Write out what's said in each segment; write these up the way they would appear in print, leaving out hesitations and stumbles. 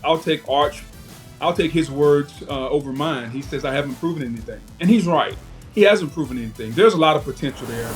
I'll take his words over mine. He says I haven't proven anything, and he's right. He hasn't proven anything. There's a lot of potential there.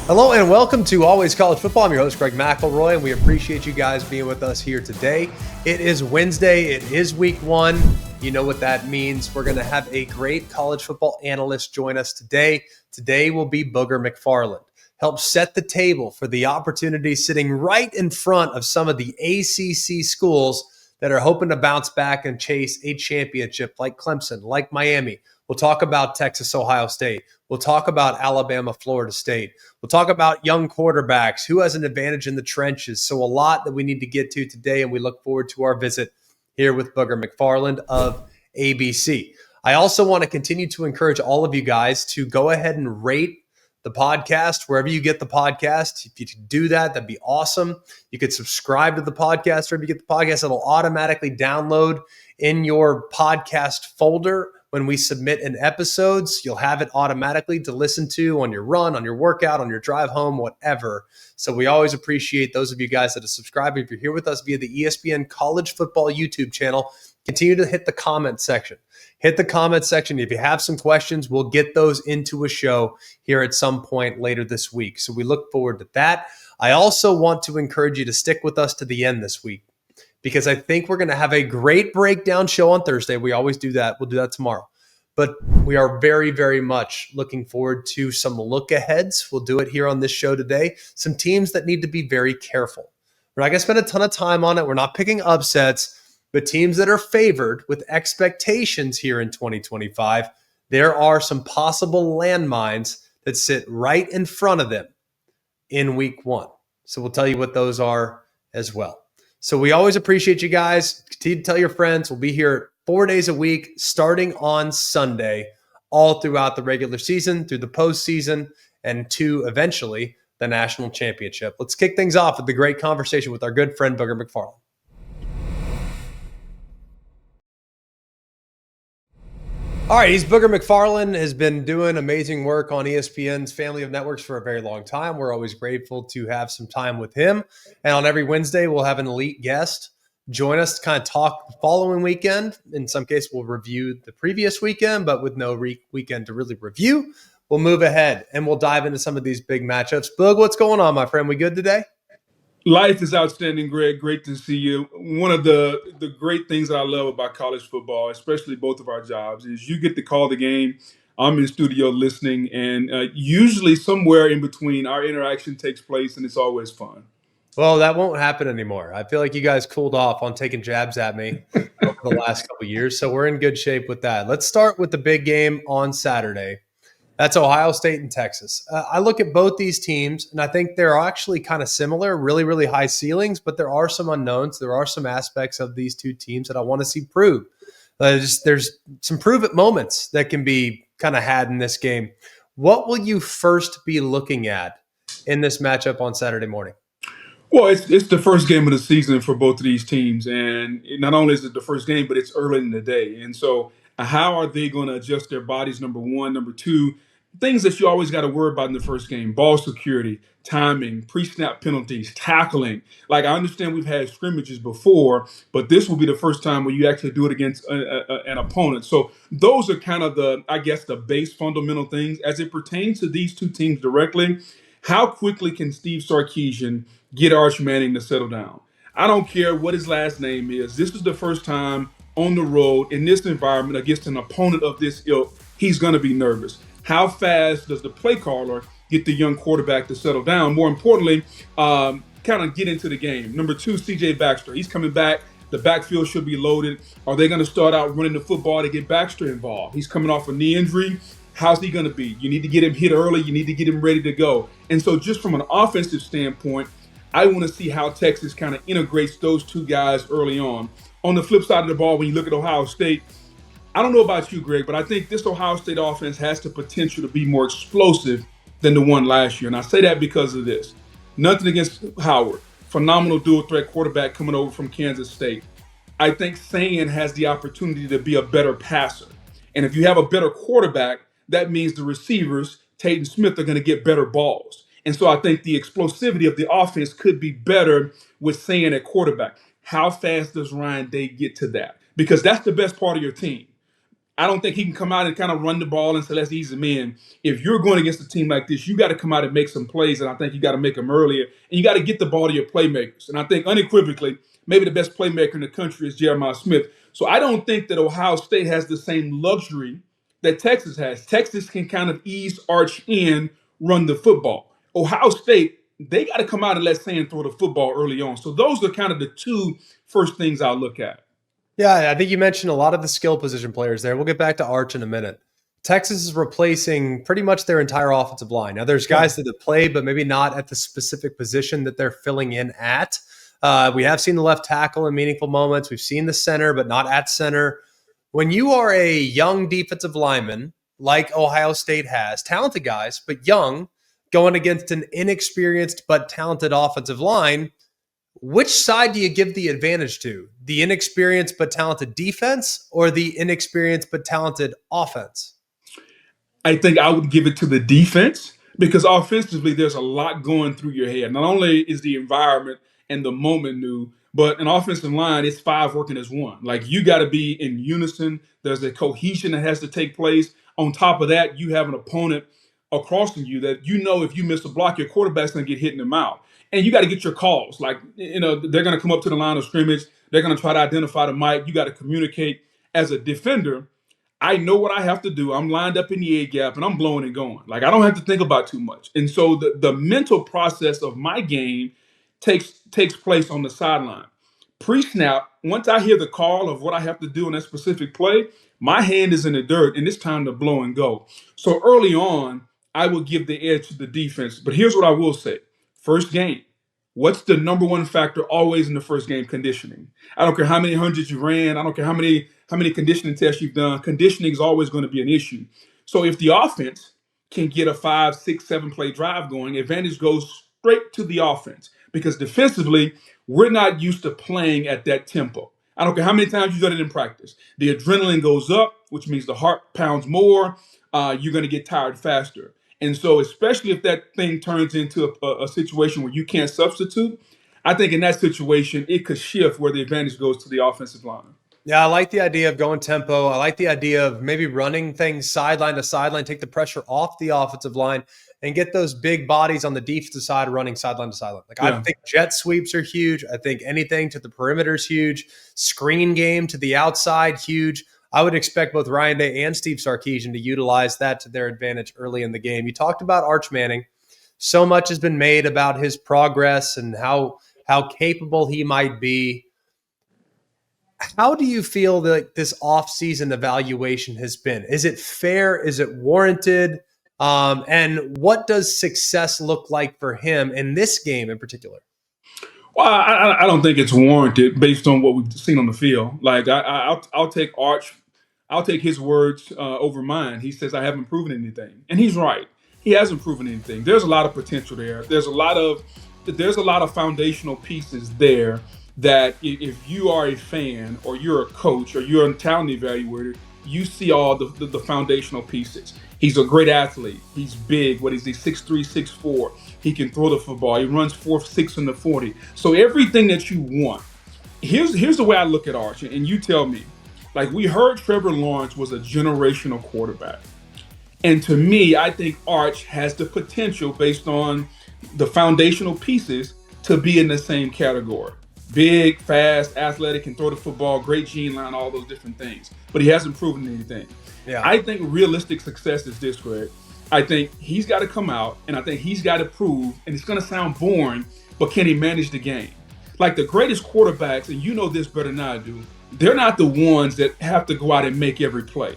Hello and welcome to Always College Football. I'm your host, Greg McElroy, and we appreciate you guys being with us here today. It is Wednesday. It is week one. You know what that means. We're going to have a great college football analyst join us today. Today will be Booger McFarland. Help set the table for the opportunity sitting right in front of some of the ACC schools that are hoping to bounce back and chase a championship like Clemson, like Miami. We'll talk about Texas, Ohio State. We'll talk about Alabama, Florida State. We'll talk about young quarterbacks, who has an advantage in the trenches. So a lot that we need to get to today, and we look forward to our visit here with Booger McFarland of ABC. I also want to continue to encourage all of you guys to go ahead and rate the podcast wherever you get the podcast. If you could do that, that'd be awesome. You could subscribe to the podcast wherever you get the podcast. It'll automatically download in your podcast folder. When we submit an episodes, you'll have it automatically to listen to on your run, on your workout, on your drive home, whatever. So we always appreciate those of you guys that are subscribing. If you're here with us via the ESPN College Football YouTube channel, continue to hit the comment section. Hit the comment section. If you have some questions, we'll get those into a show here at some point later this week. So we look forward to that. I also want to encourage you to stick with us to the end this week, because I think we're going to have a great breakdown show on Thursday. We always do that. We'll do that tomorrow. But we are very, very much looking forward to some look aheads. We'll do it here on this show today. Some teams that need to be very careful. We're not going to spend a ton of time on it. We're not picking upsets, but teams that are favored with expectations here in 2025. There are some possible landmines that sit right in front of them in week one. So we'll tell you what those are as well. So we always appreciate you guys. Continue to tell your friends. We'll be here 4 days a week, starting on Sunday, all throughout the regular season, through the postseason, and to eventually the national championship. Let's kick things off with the great conversation with our good friend, Booger McFarland. All right, he's Booger McFarland, has been doing amazing work on ESPN's family of networks for a very long time. We're always grateful to have some time with him. And on every Wednesday, we'll have an elite guest join us to kind of talk the following weekend. In some cases, we'll review the previous weekend, but with no weekend to really review, we'll move ahead and we'll dive into some of these big matchups. Boog, what's going on, my friend? We good today? Life is outstanding, Greg. Great to see you. One of the great things that I love about college football, especially both of our jobs, is you get to call the game. I'm in studio listening, and usually somewhere in between our interaction takes place, and it's always fun. Well, that won't happen anymore. I feel like you guys cooled off on taking jabs at me over the last couple of years, so we're in good shape with that. Let's start with the big game on Saturday. That's Ohio State and Texas. I look at both these teams, and I think they're actually kind of similar, really, really high ceilings, but there are some unknowns. There are some aspects of these two teams that I want to see proved. There's some prove-it moments that can be kind of had in this game. What will you first be looking at in this matchup on Saturday morning? Well, it's the first game of the season for both of these teams, and not only is it the first game, but it's early in the day. And so how are they going to adjust their bodies, number one? Number two, things that you always got to worry about in the first game: ball security, timing, pre-snap penalties, tackling. Like, I understand we've had scrimmages before, but this will be the first time where you actually do it against an opponent. So those are kind of the base fundamental things. As it pertains to these two teams directly, how quickly can Steve Sarkisian get Arch Manning to settle down? I don't care what his last name is. This is the first time on the road in this environment against an opponent of this ilk. He's going to be nervous. How fast does the play caller get the young quarterback to settle down? More importantly, kind of get into the game. Number two, CJ Baxter. He's coming back. The backfield should be loaded. Are they going to start out running the football to get Baxter involved? He's coming off a knee injury. How's he going to be? You need to get him hit early. You need to get him ready to go. And so just from an offensive standpoint, I want to see how Texas kind of integrates those two guys early on. On the flip side of the ball, when you look at Ohio State, I don't know about you, Greg, but I think this Ohio State offense has the potential to be more explosive than the one last year. And I say that because of this. Nothing against Howard. Phenomenal dual threat quarterback coming over from Kansas State. I think Sayan has the opportunity to be a better passer. And if you have a better quarterback, that means the receivers, Tate and Smith, are going to get better balls. And so I think the explosivity of the offense could be better with saying at quarterback, how fast does Ryan Day get to that? Because that's the best part of your team. I don't think he can come out and kind of run the ball and say, let's ease him in. If you're going against a team like this, you got to come out and make some plays, and I think you got to make them earlier, and you got to get the ball to your playmakers. And I think unequivocally, maybe the best playmaker in the country is Jeremiah Smith. So I don't think that Ohio State has the same luxury that Texas has. Texas can kind of ease Arch in, run the football. Ohio State, they got to come out and let Sand throw the football early on. So those are kind of the two first things I'll look at. Yeah, I think you mentioned a lot of the skill position players there. We'll get back to Arch in a minute. Texas is replacing pretty much their entire offensive line. Now, there's guys that have played, but maybe not at the specific position that they're filling in at. We have seen the left tackle in meaningful moments. We've seen the center, but not at center. When you are a young defensive lineman, like Ohio State has, talented guys, but young, going against an inexperienced but talented offensive line, which side do you give the advantage to? The inexperienced but talented defense or the inexperienced but talented offense? I think I would give it to the defense because offensively, there's a lot going through your head. Not only is the environment and the moment new, but an offensive line, it's five working as one. Like you got to be in unison. There's a cohesion that has to take place. On top of that, you have an opponent across from you that you know if you miss a block, your quarterback's going to get hit in the mouth. And you got to get your calls. Like, they're going to come up to the line of scrimmage. They're going to try to identify the mic. You got to communicate. As a defender, I know what I have to do. I'm lined up in the A gap and I'm blowing and going. Like, I don't have to think about too much. And so the mental process of my game takes place on the sideline. Pre-snap, once I hear the call of what I have to do in that specific play, my hand is in the dirt and it's time to blow and go. So early on, I will give the edge to the defense. But here's what I will say. First game. What's the number one factor always in the first game? Conditioning. I don't care how many hundreds you ran. I don't care how many conditioning tests you've done. Conditioning is always going to be an issue. So if the offense can get a 5, 6, 7 play drive going, advantage goes straight to the offense because defensively, we're not used to playing at that tempo. I don't care how many times you've done it in practice. The adrenaline goes up, which means the heart pounds more. You're going to get tired faster. And so, especially if that thing turns into a situation where you can't substitute, I think in that situation, it could shift where the advantage goes to the offensive line. Yeah, I like the idea of going tempo. I like the idea of maybe running things sideline to sideline, take the pressure off the offensive line, and get those big bodies on the defensive side running sideline to sideline. I think jet sweeps are huge. I think anything to the perimeter is huge. Screen game to the outside, huge. I would expect both Ryan Day and Steve Sarkisian to utilize that to their advantage early in the game. You talked about Arch Manning. So much has been made about his progress and how capable he might be. How do you feel that this offseason evaluation has been? Is it fair? Is it warranted? And what does success look like for him in this game in particular? Well, I don't think it's warranted based on what we've seen on the field. Like I'll take Arch. I'll take his words over mine. He says, I haven't proven anything. And he's right. He hasn't proven anything. There's a lot of potential there. There's a lot of foundational pieces there that if you are a fan or you're a coach or you're a talent evaluator, you see all the foundational pieces. He's a great athlete. He's big. What is he? 6'3", 6'4". He can throw the football. He runs 4.6 in the 40. So everything that you want. Here's the way I look at Arch, and you tell me. Like, we heard Trevor Lawrence was a generational quarterback. And to me, I think Arch has the potential based on the foundational pieces to be in the same category. Big, fast, athletic, can throw the football, great gene line, all those different things. But he hasn't proven anything. Yeah. I think realistic success is this, Greg. I think he's got to come out, and I think he's got to prove, and it's going to sound boring, but can he manage the game? Like the greatest quarterbacks, and you know this better than I do, they're not the ones that have to go out and make every play.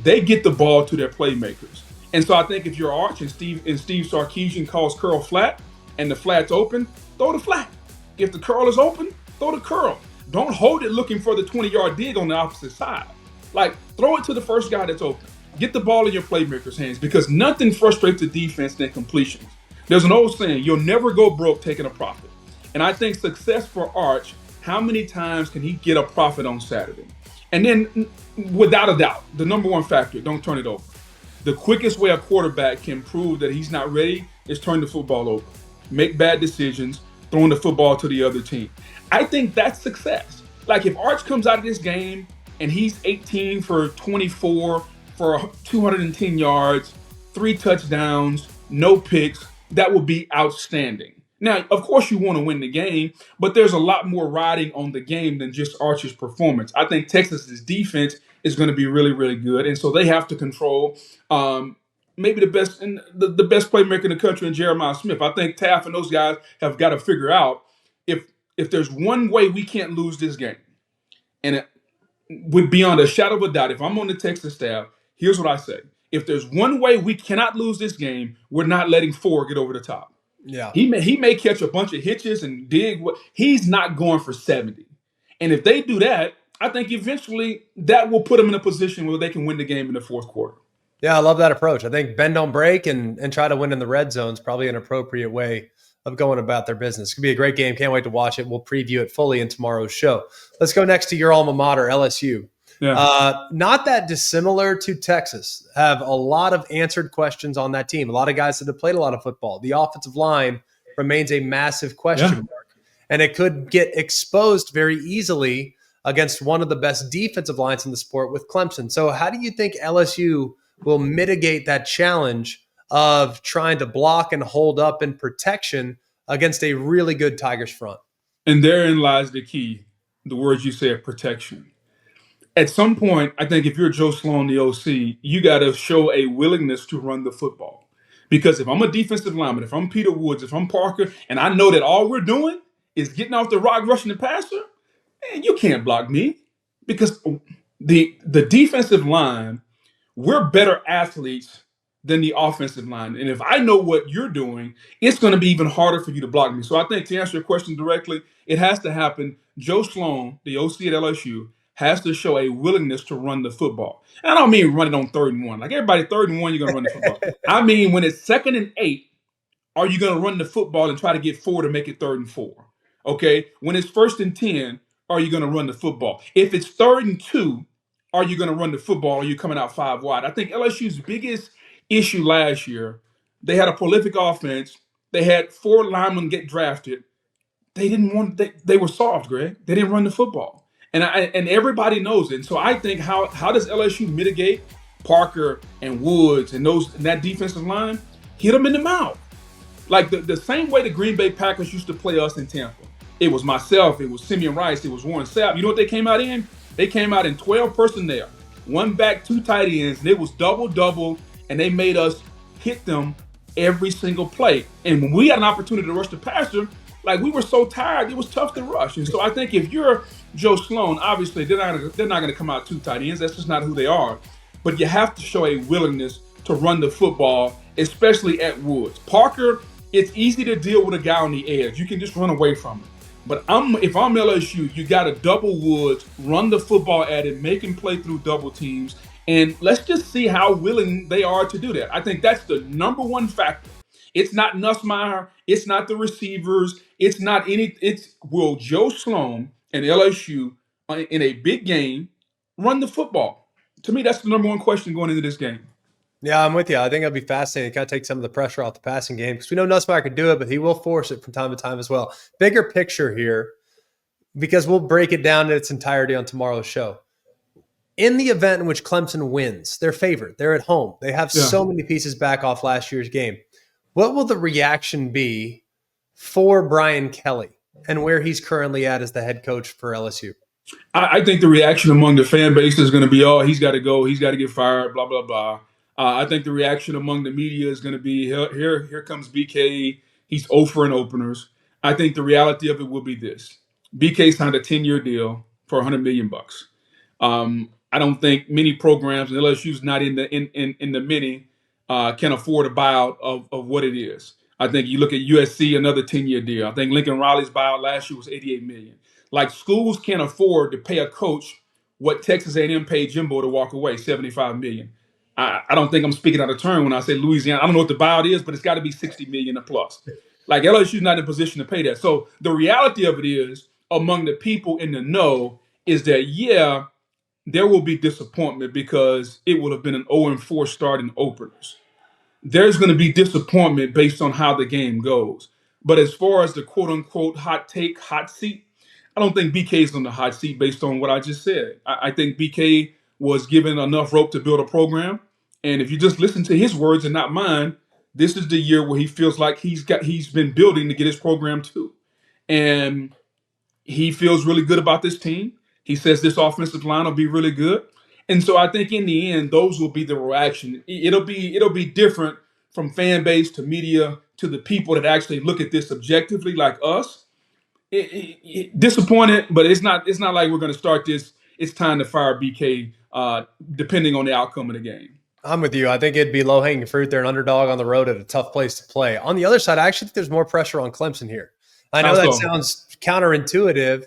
They get the ball to their playmakers. And so I think if you're Arch and Steve Sarkisian calls curl flat and the flat's open, throw the flat. If the curl is open, throw the curl. Don't hold it looking for the 20-yard dig on the opposite side. Like, throw it to the first guy that's open. Get the ball in your playmakers' hands because nothing frustrates the defense than completions. There's an old saying, you'll never go broke taking a profit. And I think success for Arch, how many times can he get a profit on Saturday? And then, without a doubt, the number one factor, don't turn it over. The quickest way a quarterback can prove that he's not ready is turn the football over, make bad decisions, throwing the football to the other team. I think that's success. Like if Arch comes out of this game and he's 18 for 24 for 210 yards, 3 touchdowns, no picks, that would be outstanding. Now, of course, you want to win the game, but there's a lot more riding on the game than just Arch's performance. I think Texas's defense is going to be really, really good, and so they have to control maybe the best playmaker in the country in Jeremiah Smith. I think Taft and those guys have got to figure out if there's one way we can't lose this game, and with beyond a shadow of a doubt, if I'm on the Texas staff, here's what I say: if there's one way we cannot lose this game, we're not letting Ford get over the top. Yeah. He may catch a bunch of hitches and dig. He's not going for 70. And if they do that, I think eventually that will put them in a position where they can win the game in the fourth quarter. Yeah, I love that approach. I think bend don't break and try to win in the red zone is probably an appropriate way of going about their business. It's going to be a great game. Can't wait to watch it. We'll preview it fully in tomorrow's show. Let's go next to your alma mater, LSU. Yeah. Not that dissimilar to Texas. Have a lot of answered questions on that team. A lot of guys that have played a lot of football. The offensive line remains a massive question mark. And it could get exposed very easily against one of the best defensive lines in the sport with Clemson. So how do you think LSU will mitigate that challenge of trying to block and hold up in protection against a really good Tigers front? And therein lies the key, the words you said, protection. At some point, I think if you're Joe Sloan, the OC, you got to show a willingness to run the football. Because if I'm a defensive lineman, if I'm Peter Woods, if I'm Parker, and I know that all we're doing is getting off the rock, rushing the passer, man, you can't block me. Because the defensive line, we're better athletes than the offensive line. And if I know what you're doing, it's going to be even harder for you to block me. So I think to answer your question directly, it has to happen. Joe Sloan, the OC at LSU, has to show a willingness to run the football. And I don't mean run it on 3rd and 1. Like everybody, 3rd and 1, you're going to run the football. I mean, when it's 2nd and 8, are you going to run the football and try to get 4 to make it 3rd and 4? Okay. When it's 1st and 10, are you going to run the football? If it's 3rd and 2, are you going to run the football? Or are you coming out 5 wide? I think LSU's biggest issue last year, they had a prolific offense. They had 4 linemen get drafted. They were soft, Greg. They didn't run the football. And everybody knows it. And so I think how does LSU mitigate Parker and Woods and that defensive line? Hit them in the mouth. Like the same way the Green Bay Packers used to play us in Tampa. It was myself, it was Simeon Rice, it was Warren Sapp. You know what they came out in? They came out in 12 personnel. 1 back, 2 tight ends, and it was double, and they made us hit them every single play. And when we had an opportunity to rush the passer, like we were so tired, it was tough to rush. And so I think if you're Joe Sloan, obviously they're not going to come out 2 tight ends. That's just not who they are. But you have to show a willingness to run the football, especially at Woods. Parker, it's easy to deal with a guy on the edge. You can just run away from him. But if I'm LSU, you got to double Woods, run the football at it, make him play through double teams, and let's just see how willing they are to do that. I think that's the number one factor. It's not Nussmeier. It's not the receivers. It's not any. It's will Joe Sloan and LSU in a big game run the football? To me, that's the number one question going into this game. Yeah, I'm with you. I think it'll be fascinating to kind of take some of the pressure off the passing game because we know Nussmeier can do it, but he will force it from time to time as well. Bigger picture here, because we'll break it down in its entirety on tomorrow's show. In the event in which Clemson wins, they're favored. They're at home. They have so many pieces back off last year's game. What will the reaction be for Brian Kelly and where he's currently at as the head coach for LSU? I think the reaction among the fan base is going to be, oh, he's got to go. He's got to get fired, blah, blah, blah. I think the reaction among the media is going to be, here comes BK. He's 0 for in openers. I think the reality of it will be this. BK signed a 10-year deal for $100 million. I don't think many programs, and LSU's not in the many, can afford a buyout of what it is. I think you look at USC, another 10-year deal. I think Lincoln Riley's buyout last year was $88 million. Like schools can't afford to pay a coach what Texas A&M paid Jimbo to walk away, $75 million. I don't think I'm speaking out of turn when I say Louisiana. I don't know what the buyout is, but it's got to be $60 million or plus. Like LSU's not in a position to pay that. So the reality of it is, among the people in the know, is that there will be disappointment because it would have been an 0-4 start in openers. there's going to be disappointment based on how the game goes. But as far as the quote unquote hot take, hot seat, I don't think BK is on the hot seat based on what I just said. I think BK was given enough rope to build a program. And if you just listen to his words and not mine, this is the year where he feels like he's been building to get his program to. And he feels really good about this team. He says this offensive line will be really good. And so I think in the end, those will be the reaction. It'll be different from fan base to media to the people that actually look at this objectively, like us. Disappointed, but it's not like we're going to start this. It's time to fire BK, depending on the outcome of the game. I'm with you. I think it'd be low-hanging fruit. They're an underdog on the road at a tough place to play. On the other side, I actually think there's more pressure on Clemson here. I know that sounds counterintuitive,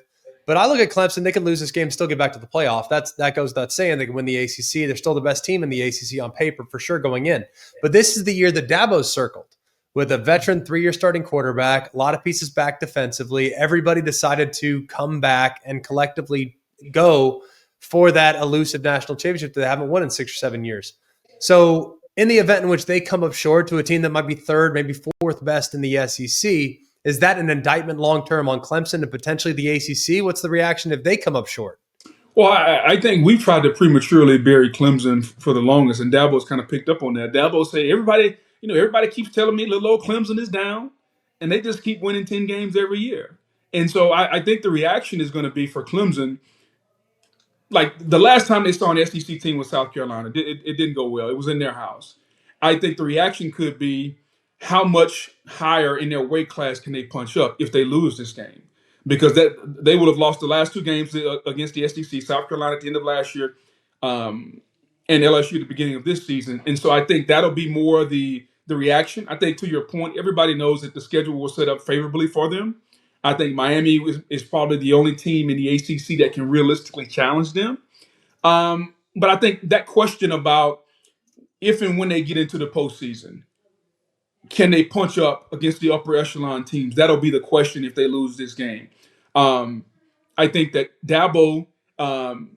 but I look at Clemson. They could lose this game and still get back to the playoff. That goes without saying. They can win the ACC. They're still the best team in the ACC on paper for sure going in. But this is the year that Dabo's circled with a veteran 3-year starting quarterback, a lot of pieces back defensively. Everybody decided to come back and collectively go for that elusive national championship that they haven't won in 6 or 7 years. So in the event in which they come up short to a team that might be third, maybe fourth best in the SEC, is that an indictment long-term on Clemson and potentially the ACC? What's the reaction if they come up short? Well, I think we tried to prematurely bury Clemson for the longest, and Dabo's kind of picked up on that. Dabo said, everybody keeps telling me little old Clemson is down, and they just keep winning 10 games every year. And so I think the reaction is going to be for Clemson. Like the last time they saw an SEC team with South Carolina, it didn't go well. It was in their house. I think the reaction could be how much higher in their weight class can they punch up if they lose this game? Because that they would have lost the last 2 games against the SEC, South Carolina at the end of last year, and LSU at the beginning of this season. And so I think that'll be more the reaction. I think to your point, everybody knows that the schedule will set up favorably for them. I think Miami is probably the only team in the ACC that can realistically challenge them. But I think that question about if and when they get into the postseason, can they punch up against the upper echelon teams? That'll be the question if they lose this game. I think that Dabo,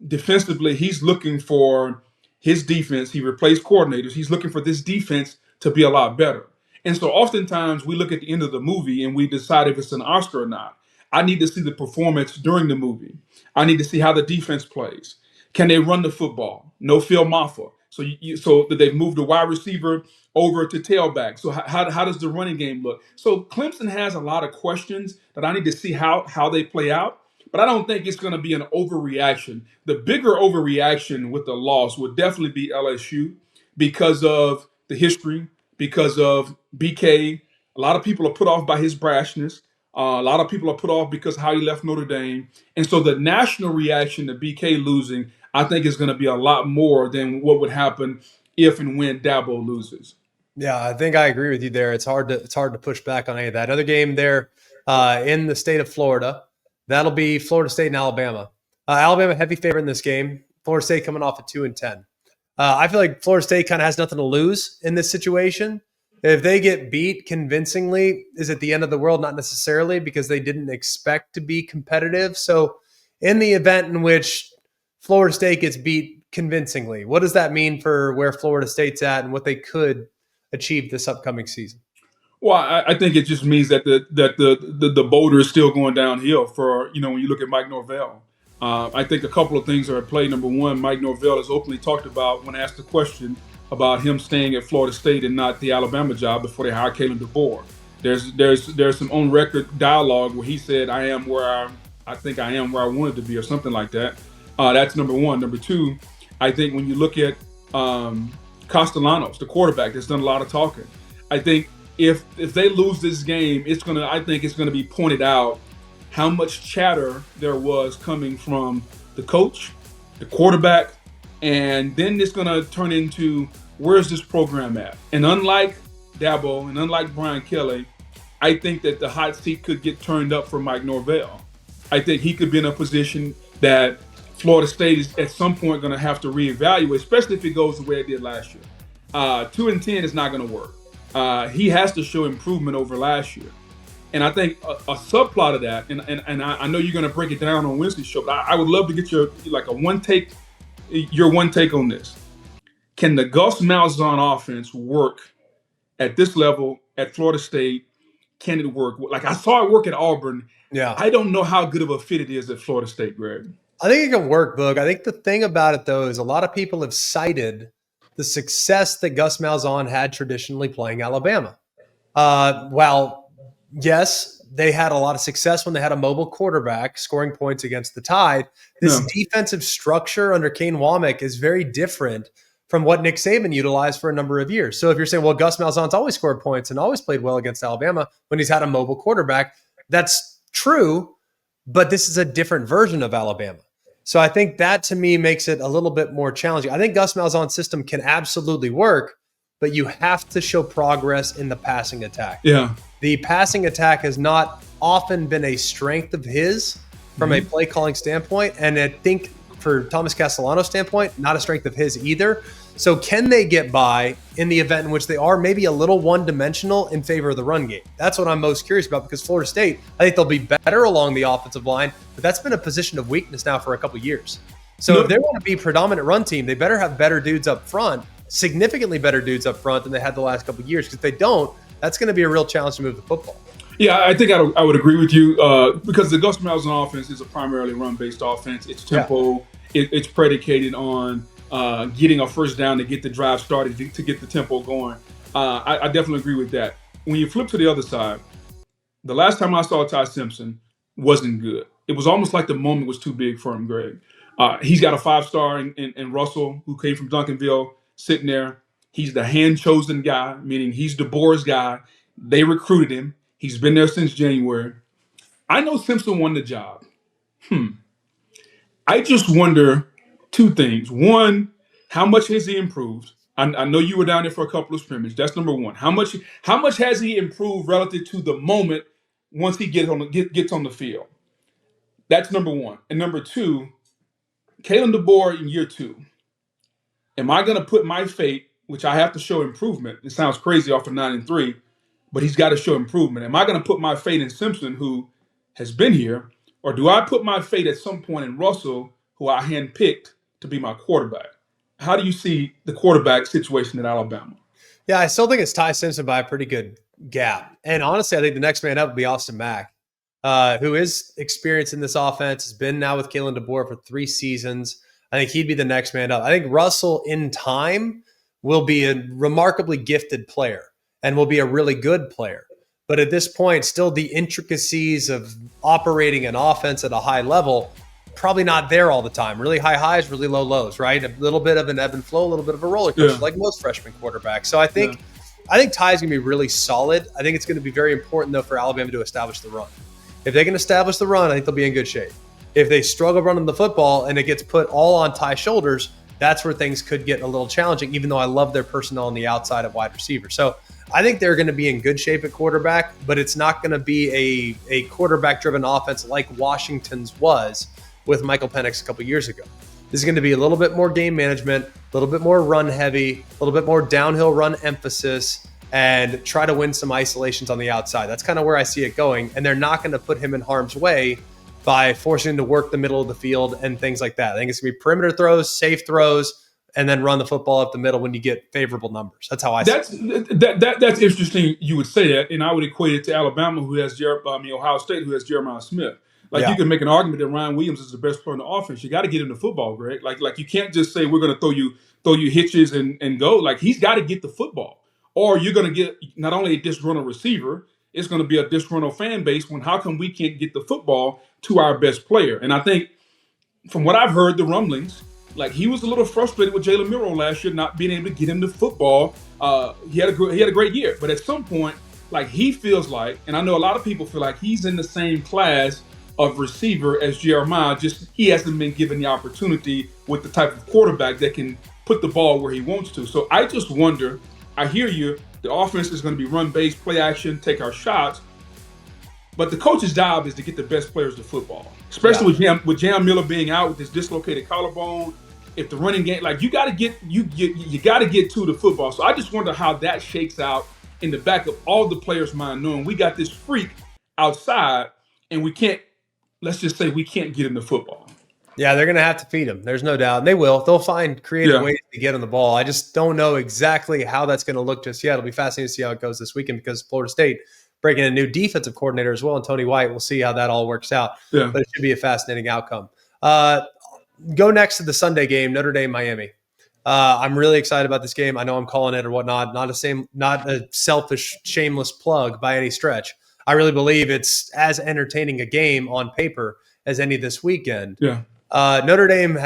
defensively, he's looking for his defense. He replaced coordinators. He's looking for this defense to be a lot better. And so oftentimes we look at the end of the movie and we decide if it's an Oscar or not. I need to see the performance during the movie. I need to see how the defense plays. Can they run the football? No Phil Maffa. So that they've moved the wide receiver over to tailback. So how does the running game look? So Clemson has a lot of questions that I need to see how they play out. But I don't think it's going to be an overreaction. The bigger overreaction with the loss would definitely be LSU because of the history, because of BK. A lot of people are put off by his brashness. A lot of people are put off because how he left Notre Dame. And so the national reaction to BK losing, I think, is going to be a lot more than what would happen if and when Dabo loses. Yeah, I think I agree with you there. It's hard to push back on any of that. Another game there in the state of Florida. That'll be Florida State and Alabama. Alabama heavy favorite in this game. Florida State coming off at 2-10. I feel like Florida State kind of has nothing to lose in this situation. If they get beat convincingly, is it the end of the world? Not necessarily, because they didn't expect to be competitive. So in the event in which Florida State gets beat convincingly, what does that mean for where Florida State's at and what they could achieve this upcoming season? Well, I think it just means that the boulder is still going downhill for, when you look at Mike Norvell. I think a couple of things are at play. Number one, Mike Norvell has openly talked about, when asked the question about him staying at Florida State and not the Alabama job before they hired Kalen DeBoer. There's some on record dialogue where he said, I think I am where I wanted to be, or something like that. That's number one. Number two, I think when you look at Castellanos, the quarterback, that's done a lot of talking. I think if they lose this game, I think it's gonna be pointed out how much chatter there was coming from the coach, the quarterback, and then it's gonna turn into, where's this program at? And unlike Dabo and unlike Brian Kelly, I think that the hot seat could get turned up for Mike Norvell. I think he could be in a position that Florida State is at some point going to have to reevaluate, especially if it goes the way it did last year. 2-10 is not going to work. He has to show improvement over last year. And I think a subplot of that, and I know you're going to break it down on Wednesday's show, but I would love to get your one take on this. Can the Gus Malzahn offense work at this level at Florida State, can it work? Like I saw it work at Auburn. Yeah. I don't know how good of a fit it is at Florida State, Greg. I think it can work, Boog. I think the thing about it, though, is a lot of people have cited the success that Gus Malzahn had traditionally playing Alabama. While, yes, they had a lot of success when they had a mobile quarterback scoring points against the Tide, this defensive structure under Kane Womack is very different from what Nick Saban utilized for a number of years. So if you're saying, well, Gus Malzahn's always scored points and always played well against Alabama when he's had a mobile quarterback, that's true, but this is a different version of Alabama. So I think that to me makes it a little bit more challenging. I think Gus Malzahn's system can absolutely work, but you have to show progress in the passing attack. Yeah. The passing attack has not often been a strength of his from a play calling standpoint. And I think for Thomas Castellano's standpoint, not a strength of his either. So can they get by in the event in which they are maybe a little one-dimensional in favor of the run game? That's what I'm most curious about, because Florida State, I think they'll be better along the offensive line, but that's been a position of weakness now for a couple of years. So if they want to be a predominant run team, they better have better dudes up front, significantly better dudes up front than they had the last couple of years, because if they don't, that's going to be a real challenge to move the football. Yeah, I think I would agree with you because the Gus Malzahn offense is a primarily run-based offense. It's tempo. It's predicated on getting a first down to get the drive started, to get the tempo going. I definitely agree with that. When you flip to the other side, the last time I saw Ty Simpson wasn't good. It was almost like the moment was too big for him, Greg. He's got a 5-star in Russell, who came from Duncanville, sitting there. He's the hand-chosen guy, meaning he's DeBoer's guy. They recruited him. He's been there since January. I know Simpson won the job. I just wonder two things. One, how much has he improved? I know you were down there for a couple of scrimmages. That's number one. How much has he improved relative to the moment once he gets on the field? That's number one. And number two, Kalen DeBoer in year 2. Am I going to put my fate, which I have to show improvement? It sounds crazy off of 9-3, but he's got to show improvement. Am I going to put my fate in Simpson, who has been here, or do I put my fate at some point in Russell, who I handpicked to be my quarterback? How do you see the quarterback situation at Alabama? Yeah, I still think it's Ty Simpson by a pretty good gap. And honestly, I think the next man up would be Austin Mack, who is experienced in this offense, has been now with Kalen DeBoer for 3 seasons. I think he'd be the next man up. I think Russell, in time, will be a remarkably gifted player and will be a really good player. But at this point, still the intricacies of operating an offense at a high level, probably not there all the time. Really high highs, really low lows, right? A little bit of an ebb and flow, a little bit of a roller coaster, like most freshman quarterbacks. So I think Ty's going to be really solid. I think it's going to be very important, though, for Alabama to establish the run. If they can establish the run, I think they'll be in good shape. If they struggle running the football and it gets put all on Ty's shoulders, that's where things could get a little challenging, even though I love their personnel on the outside at wide receiver. So I think they're going to be in good shape at quarterback, but it's not going to be a quarterback-driven offense like Washington's was with Michael Penix a couple years ago. This is going to be a little bit more game management, a little bit more run heavy, a little bit more downhill run emphasis, and try to win some isolations on the outside. That's kind of where I see it going, and they're not going to put him in harm's way by forcing him to work the middle of the field and things like that. I think it's going to be perimeter throws, safe throws, and then run the football up the middle when you get favorable numbers. That's how I see it. That's interesting you would say that, and I would equate it to Alabama, who has Ohio State, who has Jeremiah Smith. You can make an argument that Ryan Williams is the best player in the offense. You got to get him the football, Greg. Like you can't just say we're going to throw you hitches and go. Like he's got to get the football, or you're going to get not only a disgruntled receiver, it's going to be a disgruntled fan base. How come we can't get the football to our best player? And I think from what I've heard, the rumblings, like he was a little frustrated with Jalen Milroe last year, not being able to get him the football. He had a great year, but at some point, like he feels like, and I know a lot of people feel like he's in the same class of receiver as Jeremiah, just he hasn't been given the opportunity with the type of quarterback that can put the ball where he wants to. So I just wonder, I hear you, the offense is going to be run-based, play action, take our shots, but the coach's job is to get the best players to football, especially with Jam Miller being out with this dislocated collarbone. If the running game, like you got to get to the football. So I just wonder how that shakes out in the back of all the players' mind, knowing we got this freak outside and we can't, let's just say we can't get him the football. Yeah, they're going to have to feed him. There's no doubt. And they will. They'll find creative Yeah, ways to get on the ball. I just don't know exactly how that's going to look just yet. It'll be fascinating to see how it goes this weekend because Florida State breaking a new defensive coordinator as well, and Tony White. We'll see how that all works out. yeah. But it should be a fascinating outcome. Go next to the Sunday game, Notre Dame, Miami. I'm really excited about this game. I know I'm calling it or whatnot. Not a selfish, shameless plug by any stretch. I really believe it's as entertaining a game on paper as any this weekend. Yeah. Notre Dame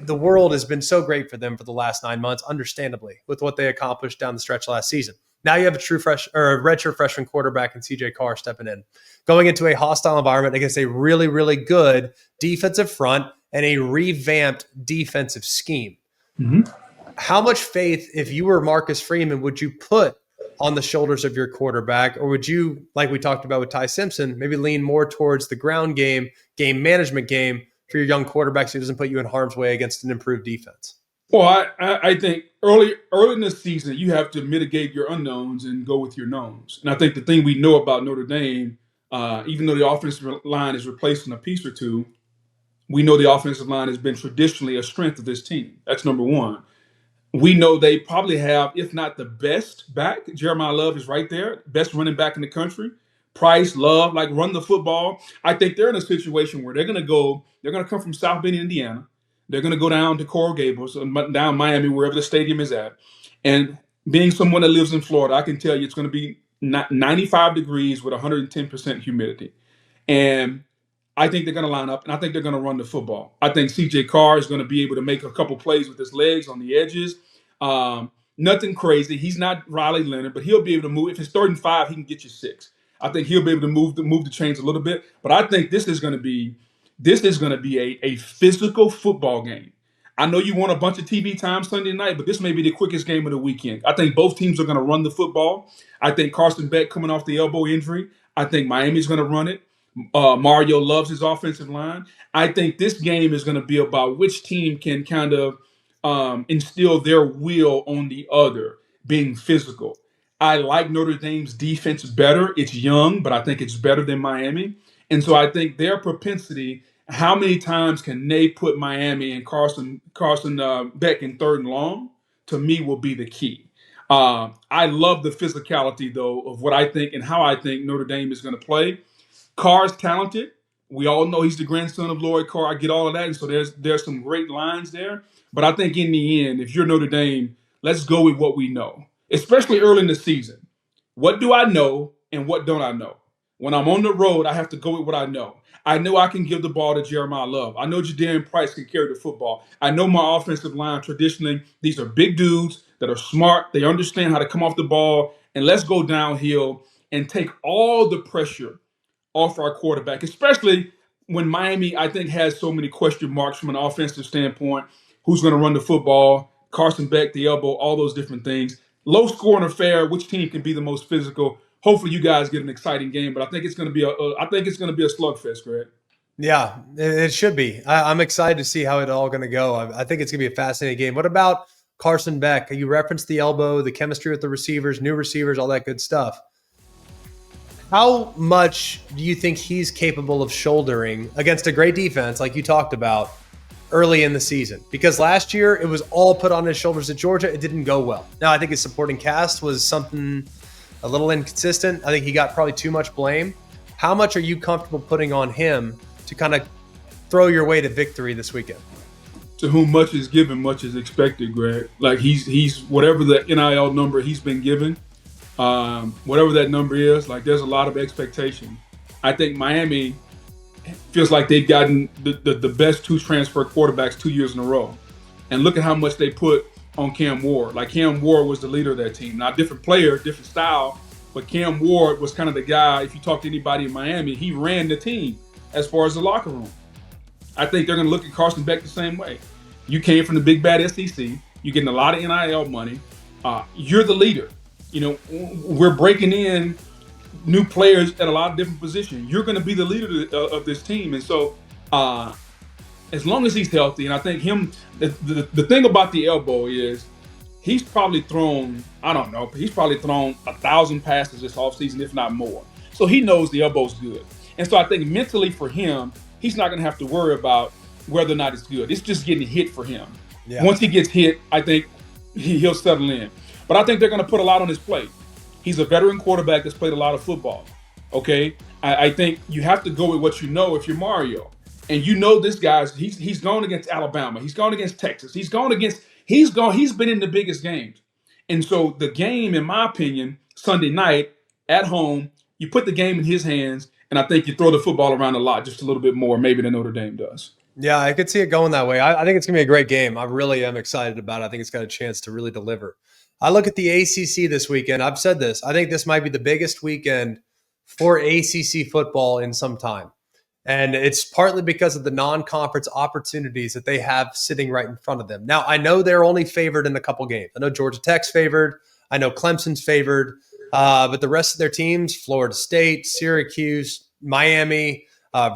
the world has been so great for them for the last 9 months, understandably, with what they accomplished down the stretch last season. Now you have a redshirt freshman quarterback in CJ Carr stepping in, going into a hostile environment against a really, really good defensive front and a revamped defensive scheme. Mm-hmm. How much faith, if you were Marcus Freeman, would you put on the shoulders of your quarterback? Or would you, like we talked about with Ty Simpson, maybe lean more towards the ground game management game for your young quarterback so he doesn't put you in harm's way against an improved defense? Well, I think early in the season, you have to mitigate your unknowns and go with your knowns. And I think the thing we know about Notre Dame, even though the offensive line is replacing a piece or two, we know the offensive line has been traditionally a strength of this team. That's number one. We know they probably have, if not the best back. Jeremiah Love is right there, best running back in the country. Price, Love, like run the football. I think they're in a situation where they're going to come from South Bend, Indiana. They're going to go down to Coral Gables, down Miami, wherever the stadium is at. And being someone that lives in Florida, I can tell you it's going to be 95 degrees with 110% humidity. And I think they're going to line up, and I think they're going to run the football. I think CJ Carr is going to be able to make a couple plays with his legs on the edges. Nothing crazy. He's not Riley Leonard, but he'll be able to move. If it's 3rd and 5, he can get you 6. I think he'll be able to move the chains a little bit. But I think this is going to be a physical football game. I know you want a bunch of TV time Sunday night, but this may be the quickest game of the weekend. I think both teams are going to run the football. I think Carson Beck coming off the elbow injury. I think Miami's going to run it. Mario loves his offensive line. I think this game is going to be about which team can kind of instill their will on the other, being physical. I like Notre Dame's defense better. It's young, but I think it's better than Miami. And so I think their propensity, how many times can they put Miami and Carson Beck in 3rd and long, to me will be the key. I love the physicality, though, of what I think and how I think Notre Dame is going to play. Carr's talented. We all know he's the grandson of Lloyd Carr. I get all of that. And so there's some great lines there. But I think in the end, if you're Notre Dame, let's go with what we know, especially early in the season. What do I know and what don't I know? When I'm on the road, I have to go with what I know. I know I can give the ball to Jeremiah Love. I know Jadarian Price can carry the football. I know my offensive line, traditionally, these are big dudes that are smart. They understand how to come off the ball. And let's go downhill and take all the pressure off our quarterback, especially when Miami, I think, has so many question marks from an offensive standpoint. Who's going to run the football? Carson Beck, the elbow, all those different things. Low scoring affair. Which team can be the most physical? Hopefully, you guys get an exciting game, but I think it's going to be a slugfest, Greg. Yeah, it should be. I'm excited to see how it all going to go. I think it's going to be a fascinating game. What about Carson Beck? You referenced the elbow, the chemistry with the receivers, new receivers, all that good stuff. How much do you think he's capable of shouldering against a great defense like you talked about early in the season? Because last year it was all put on his shoulders at Georgia. It didn't go well. Now I think his supporting cast was something a little inconsistent. I think he got probably too much blame. How much are you comfortable putting on him to kind of throw your way to victory this weekend? To whom much is given, much is expected, Greg. Like he's whatever the NIL number he's been given, whatever that number is, like there's a lot of expectation. I think Miami feels like they've gotten the best 2 transfer quarterbacks 2 years in a row. And look at how much they put on Cam Ward. Like Cam Ward was the leader of that team. Now, different player, different style, but Cam Ward was kind of the guy, if you talk to anybody in Miami, he ran the team as far as the locker room. I think they're going to look at Carson Beck the same way. You came from the big bad SEC. You're getting a lot of NIL money. You're the leader. You know, we're breaking in new players at a lot of different positions. You're going to be the leader of this team. And so as long as he's healthy, and I think the thing about the elbow is he's probably thrown, I don't know, he's probably thrown 1,000 passes this offseason, if not more. So he knows the elbow's good. And so I think mentally for him, he's not going to have to worry about whether or not it's good. It's just getting hit for him. Yeah. Once he gets hit, I think he'll settle in. But I think they're going to put a lot on his plate. He's a veteran quarterback that's played a lot of football. Okay, I think you have to go with what you know if you're Mario, and you know this guy's he's gone against Alabama, he's gone against Texas, he's been in the biggest games, and so the game, in my opinion, Sunday night at home, you put the game in his hands, and I think you throw the football around a lot, just a little bit more maybe than Notre Dame does. Yeah, I could see it going that way. I think it's going to be a great game. I really am excited about it. I think it's got a chance to really deliver. I look at the ACC this weekend. I've said this. I think this might be the biggest weekend for ACC football in some time. And it's partly because of the non-conference opportunities that they have sitting right in front of them. Now, I know they're only favored in a couple games. I know Georgia Tech's favored. I know Clemson's favored. But the rest of their teams, Florida State, Syracuse, Miami,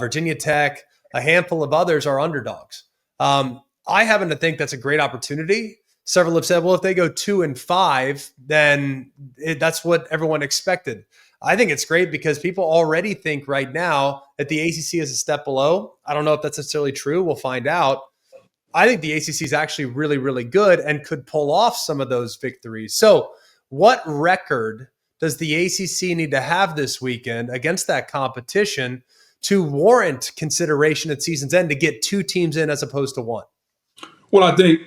Virginia Tech, a handful of others are underdogs. I happen to think that's a great opportunity. Several have said, well, if they go 2-5, then that's what everyone expected. I think it's great because people already think right now that the ACC is a step below. I don't know if that's necessarily true. We'll find out. I think the ACC is actually really, really good and could pull off some of those victories. So what record does the ACC need to have this weekend against that competition to warrant consideration at season's end to get two teams in as opposed to one? Well, I think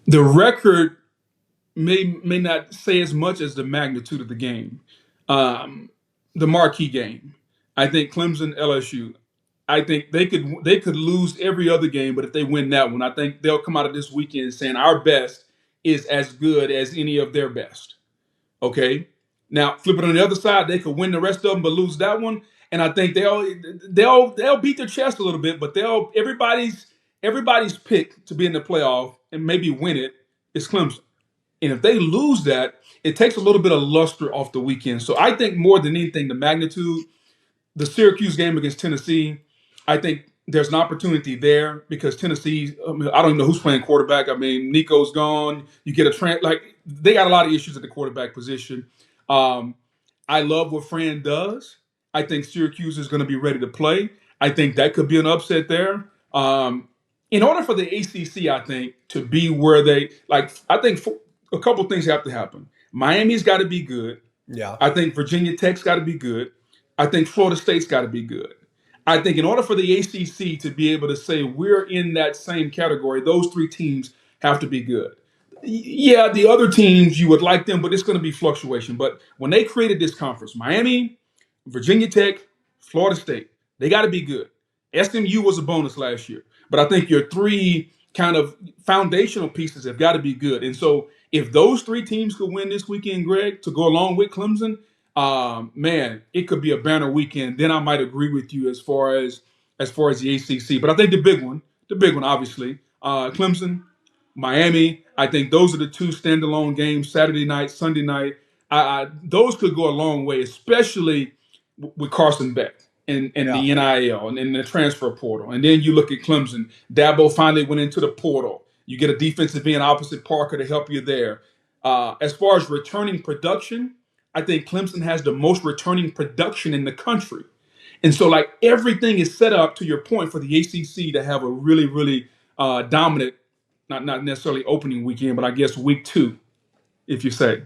the record may not say as much as the magnitude of the game. The marquee game. I think Clemson, LSU. I think they could lose every other game, but if they win that one, I think they'll come out of this weekend saying our best is as good as any of their best. Okay. Now flip it on the other side, they could win the rest of them, but lose that one, and I think they'll beat their chest a little bit, but everybody's pick to be in the playoff and maybe win it is Clemson. And if they lose that, it takes a little bit of luster off the weekend. So I think more than anything, the magnitude, the Syracuse game against Tennessee, I think there's an opportunity there because Tennessee, I don't even know who's playing quarterback. I mean, Nico's gone. You get they got a lot of issues at the quarterback position. I love what Fran does. I think Syracuse is going to be ready to play. I think that could be an upset there. In order for the ACC, I think, to be where I think a couple things have to happen. Miami's got to be good. Yeah. I think Virginia Tech's got to be good. I think Florida State's got to be good. I think in order for the ACC to be able to say we're in that same category, those three teams have to be good. Yeah, the other teams, you would like them, but it's going to be fluctuation. But when they created this conference, Miami, Virginia Tech, Florida State, they got to be good. SMU was a bonus last year. But I think your three kind of foundational pieces have got to be good. And so if those three teams could win this weekend, Greg, to go along with Clemson, man, it could be a banner weekend. Then I might agree with you as far as the ACC. But I think the big one, obviously, Clemson, Miami. I think those are the two standalone games, Saturday night, Sunday night. Those could go a long way, especially with Carson Beck and the NIL and the transfer portal. And then you look at Clemson. Dabo finally went into the portal. You get a defensive end opposite Parker to help you there. As far as returning production, I think Clemson has the most returning production in the country. And so, everything is set up, to your point, for the ACC to have a really, really dominant, not necessarily opening weekend, but I guess week 2, if you say.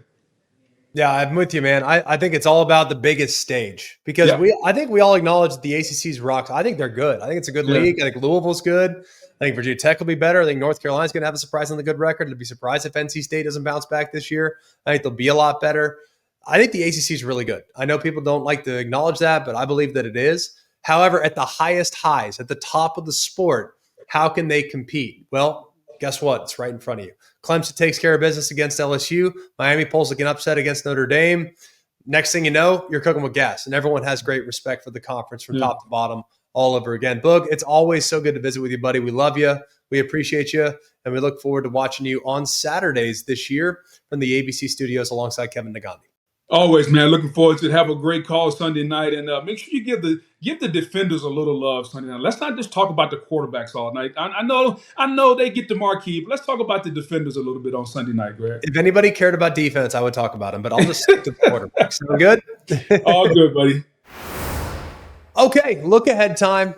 Yeah, I'm with you, man. I think it's all about the biggest stage because I think we all acknowledge that the ACC's rocks. I think they're good. I think it's a good league. I think Louisville's good. I think Virginia Tech will be better. I think North Carolina's going to have a surprisingly good record. I'd be surprised if NC State doesn't bounce back this year. I think they'll be a lot better. I think the ACC is really good. I know people don't like to acknowledge that, but I believe that it is. However, at the highest highs, at the top of the sport, how can they compete? Well, guess what? It's right in front of you. Clemson takes care of business against LSU. Miami pulls like an upset against Notre Dame. Next thing you know, you're cooking with gas, and everyone has great respect for the conference from top to bottom all over again. Boog, it's always so good to visit with you, buddy. We love you. We appreciate you, and we look forward to watching you on Saturdays this year from the ABC studios alongside Kevin Nagandi. Always, man. Looking forward to it. Have a great call Sunday night, and make sure you give the defenders a little love Sunday night. Let's not just talk about the quarterbacks all night. I know they get the marquee, but let's talk about the defenders a little bit on Sunday night, Greg. If anybody cared about defense, I would talk about them, but I'll just stick to the quarterbacks. Sound good? All good, buddy. Okay, look ahead time.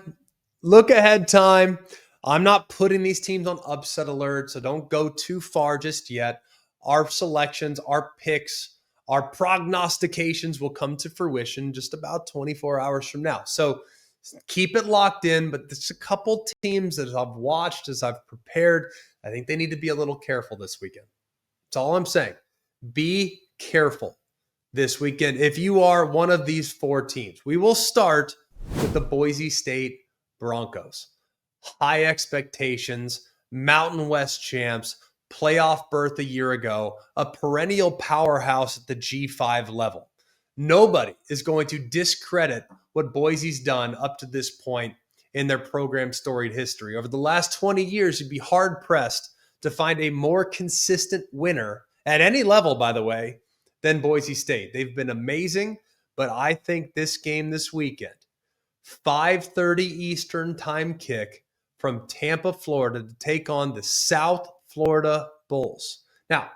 look ahead time. I'm not putting these teams on upset alert, so don't go too far just yet. Our selections, our picks, our prognostications will come to fruition just about 24 hours from now. So keep it locked in, but there's a couple teams that I've watched as I've prepared. I think they need to be a little careful this weekend. That's all I'm saying. Be careful this weekend if you are one of these four teams. We will start with the Boise State Broncos. High expectations, Mountain West champs, playoff berth a year ago, a perennial powerhouse at the G5 level. Nobody is going to discredit what Boise's done up to this point in their program's storied history. Over the last 20 years, you'd be hard-pressed to find a more consistent winner at any level, by the way, than Boise State. They've been amazing, but I think this game this weekend, 5:30 Eastern time kick from Tampa, Florida, to take on the South Florida Bulls. Now,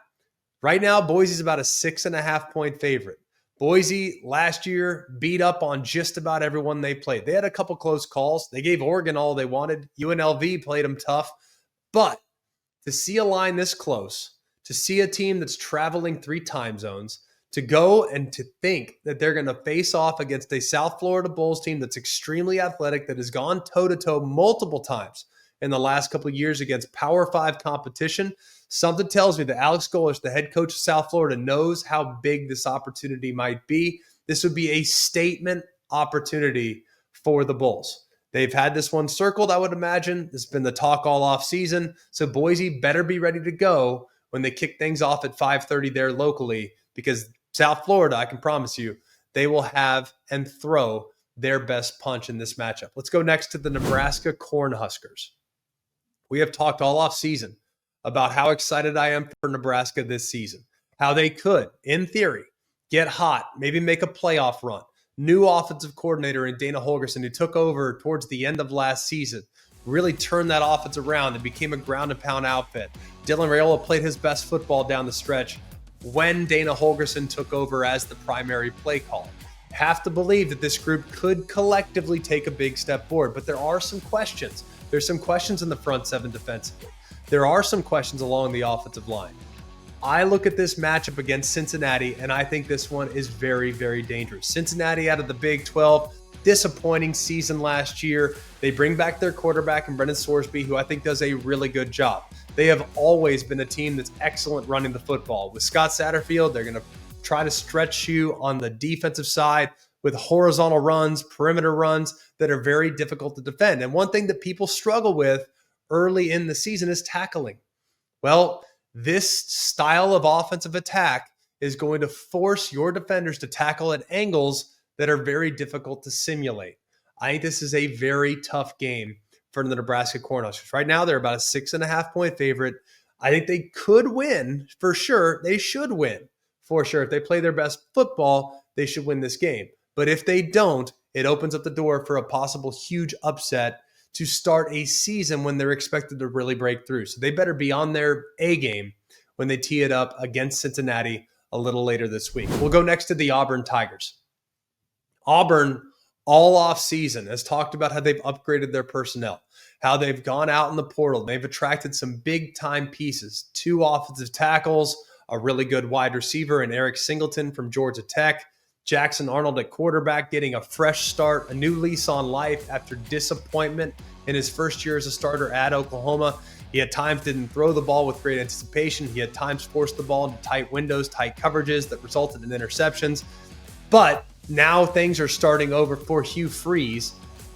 right now, Boise's about a 6.5-point favorite. Boise last year beat up on just about everyone they played. They had a couple close calls. They gave Oregon all they wanted. UNLV played them tough. But to see a line this close, to see a team that's traveling 3 time zones, to go and to think that they're going to face off against a South Florida Bulls team that's extremely athletic, that has gone toe-to-toe multiple times in the last couple of years against Power 5 competition, something tells me that Alex Golesh, the head coach of South Florida, knows how big this opportunity might be. This would be a statement opportunity for the Bulls. They've had this one circled, I would imagine. This has been the talk all off season. So Boise better be ready to go when they kick things off at 5:30 there locally, because South Florida, I can promise you, they will have and throw their best punch in this matchup. Let's go next to the Nebraska Cornhuskers. We have talked all off season about how excited I am for Nebraska this season, how they could, in theory, get hot, maybe make a playoff run. New offensive coordinator in Dana Holgorsen, who took over towards the end of last season, really turned that offense around and became a ground and pound outfit. Dylan Raiola played his best football down the stretch when Dana Holgorsen took over as the primary play caller. Have to believe that this group could collectively take a big step forward, but there are some questions. There's some questions in the front seven defensively. There are some questions along the offensive line. I look at this matchup against Cincinnati, and I think this one is very, very dangerous. Cincinnati out of the Big 12, disappointing season last year. They bring back their quarterback in Brendan Sorsby, who I think does a really good job. They have always been a team that's excellent running the football. With Scott Satterfield, they're going to try to stretch you on the defensive side with horizontal runs, perimeter runs that are very difficult to defend. And one thing that people struggle with early in the season is tackling. Well, this style of offensive attack is going to force your defenders to tackle at angles that are very difficult to simulate. I think this is a very tough game for the Nebraska Cornhuskers. Right now, they're about a 6.5-point favorite. I think they could win for sure. They should win for sure. If they play their best football, they should win this game. But if they don't, it opens up the door for a possible huge upset to start a season when they're expected to really break through. So they better be on their A game when they tee it up against Cincinnati a little later this week. We'll go next to the Auburn Tigers. Auburn, all off season, has talked about how they've upgraded their personnel, how they've gone out in the portal. They've attracted some big-time pieces, 2 offensive tackles, a really good wide receiver in Eric Singleton from Georgia Tech, Jackson Arnold at quarterback getting a fresh start, a new lease on life after disappointment in his first year as a starter at Oklahoma. He at times didn't throw the ball with great anticipation. He at times forced the ball into tight windows, tight coverages that resulted in interceptions. But now things are starting over for Hugh Freeze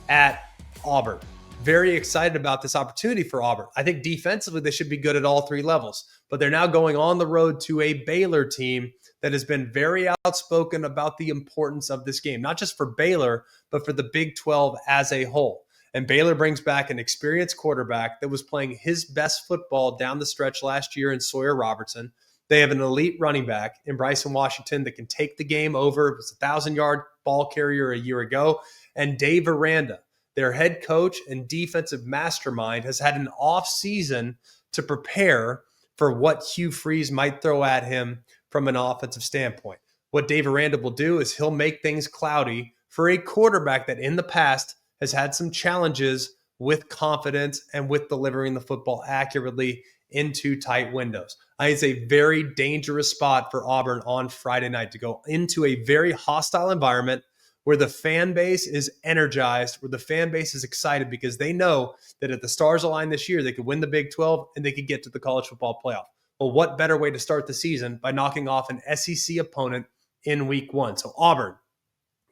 at Auburn. Very excited about this opportunity for Auburn. I think defensively they should be good at all 3 levels, but they're now going on the road to a Baylor team that has been very outspoken about the importance of this game, not just for Baylor, but for the Big 12 as a whole. And Baylor brings back an experienced quarterback that was playing his best football down the stretch last year in Sawyer Robertson. They have an elite running back in Bryson Washington that can take the game over. It was a 1,000-yard ball carrier a year ago. And Dave Aranda, their head coach and defensive mastermind, has had an off season to prepare for what Hugh Freeze might throw at him from an offensive standpoint. What Dave Aranda will do is he'll make things cloudy for a quarterback that in the past has had some challenges with confidence and with delivering the football accurately into tight windows. I think it's a very dangerous spot for Auburn on Friday night to go into a very hostile environment where the fan base is energized, where the fan base is excited because they know that if the stars align this year, they could win the Big 12 and they could get to the college football playoff. Well, what better way to start the season by knocking off an SEC opponent in week 1? So Auburn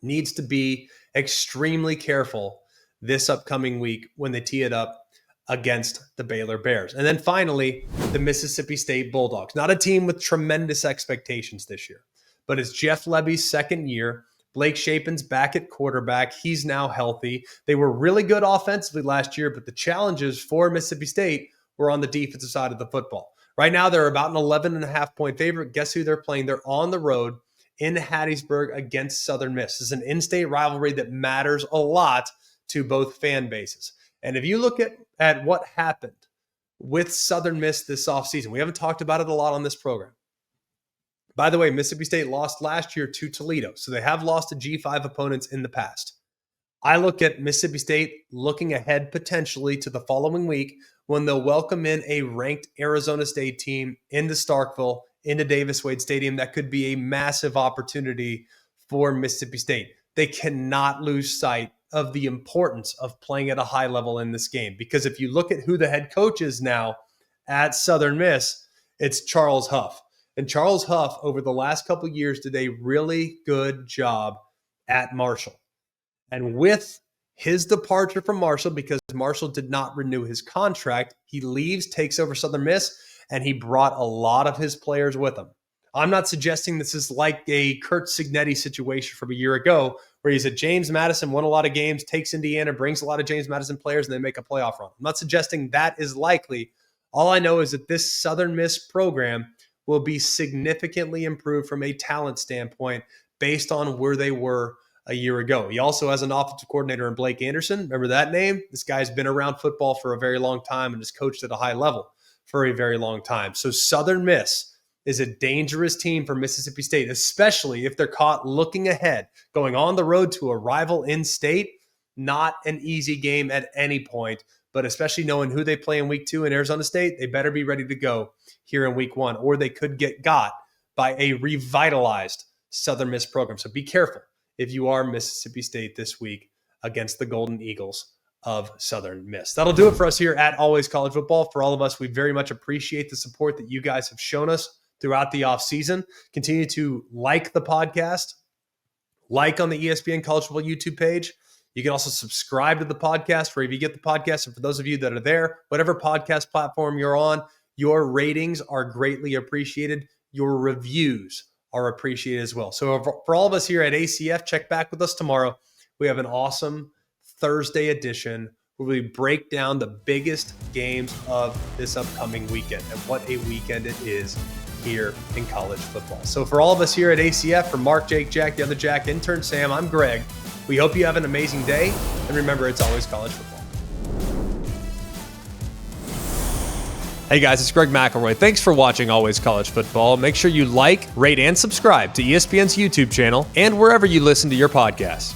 needs to be extremely careful this upcoming week when they tee it up against the Baylor Bears. And then finally, the Mississippi State Bulldogs. Not a team with tremendous expectations this year, but it's Jeff Lebby's second year. Blake Shapen's back at quarterback. He's now healthy. They were really good offensively last year, but the challenges for Mississippi State were on the defensive side of the football. Right now, they're about an 11.5-point favorite. Guess who they're playing? They're on the road in Hattiesburg against Southern Miss. This is an in-state rivalry that matters a lot to both fan bases. And if you look at what happened with Southern Miss this offseason, we haven't talked about it a lot on this program. By the way, Mississippi State lost last year to Toledo, so they have lost to G5 opponents in the past. I look at Mississippi State looking ahead potentially to the following week when they'll welcome in a ranked Arizona State team into Starkville, into Davis-Wade Stadium. That could be a massive opportunity for Mississippi State. They cannot lose sight of the importance of playing at a high level in this game, because if you look at who the head coach is now at Southern Miss, it's Charles Huff. And Charles Huff, over the last couple of years, did a really good job at Marshall. And with his departure from Marshall, because Marshall did not renew his contract, he leaves, takes over Southern Miss, and he brought a lot of his players with him. I'm not suggesting this is like a Kurt Signetti situation from a year ago, where he's at James Madison, won a lot of games, takes Indiana, brings a lot of James Madison players, and they make a playoff run. I'm not suggesting that is likely. All I know is that this Southern Miss program will be significantly improved from a talent standpoint based on where they were a year ago. He also has an offensive coordinator in Blake Anderson. Remember that name? This guy's been around football for a very long time and has coached at a high level for a very long time. So Southern Miss is a dangerous team for Mississippi State, especially if they're caught looking ahead, going on the road to a rival in state. Not an easy game at any point, but especially knowing who they play in week 2 in Arizona State, they better be ready to go here in week 1, or they could get got by a revitalized Southern Miss program. So be careful if you are Mississippi State this week against the Golden Eagles of Southern Miss. That'll do it for us here at Always College Football. For all of us, we very much appreciate the support that you guys have shown us throughout the offseason. Continue to like the podcast, like on the ESPN College Football YouTube page. You can also subscribe to the podcast wherever you get the podcast. And for those of you that are there, whatever podcast platform you're on, your ratings are greatly appreciated. Your reviews are appreciated as well. So for all of us here at ACF, check back with us tomorrow. We have an awesome Thursday edition where we break down the biggest games of this upcoming weekend and what a weekend it is here in college football. So for all of us here at ACF, for Mark, Jake, Jack, the other Jack, intern Sam, I'm Greg. We hope you have an amazing day, and remember, it's always college football. Hey guys, it's Greg McElroy. Thanks for watching Always College Football. Make sure you like, rate, and subscribe to ESPN's YouTube channel and wherever you listen to your podcasts.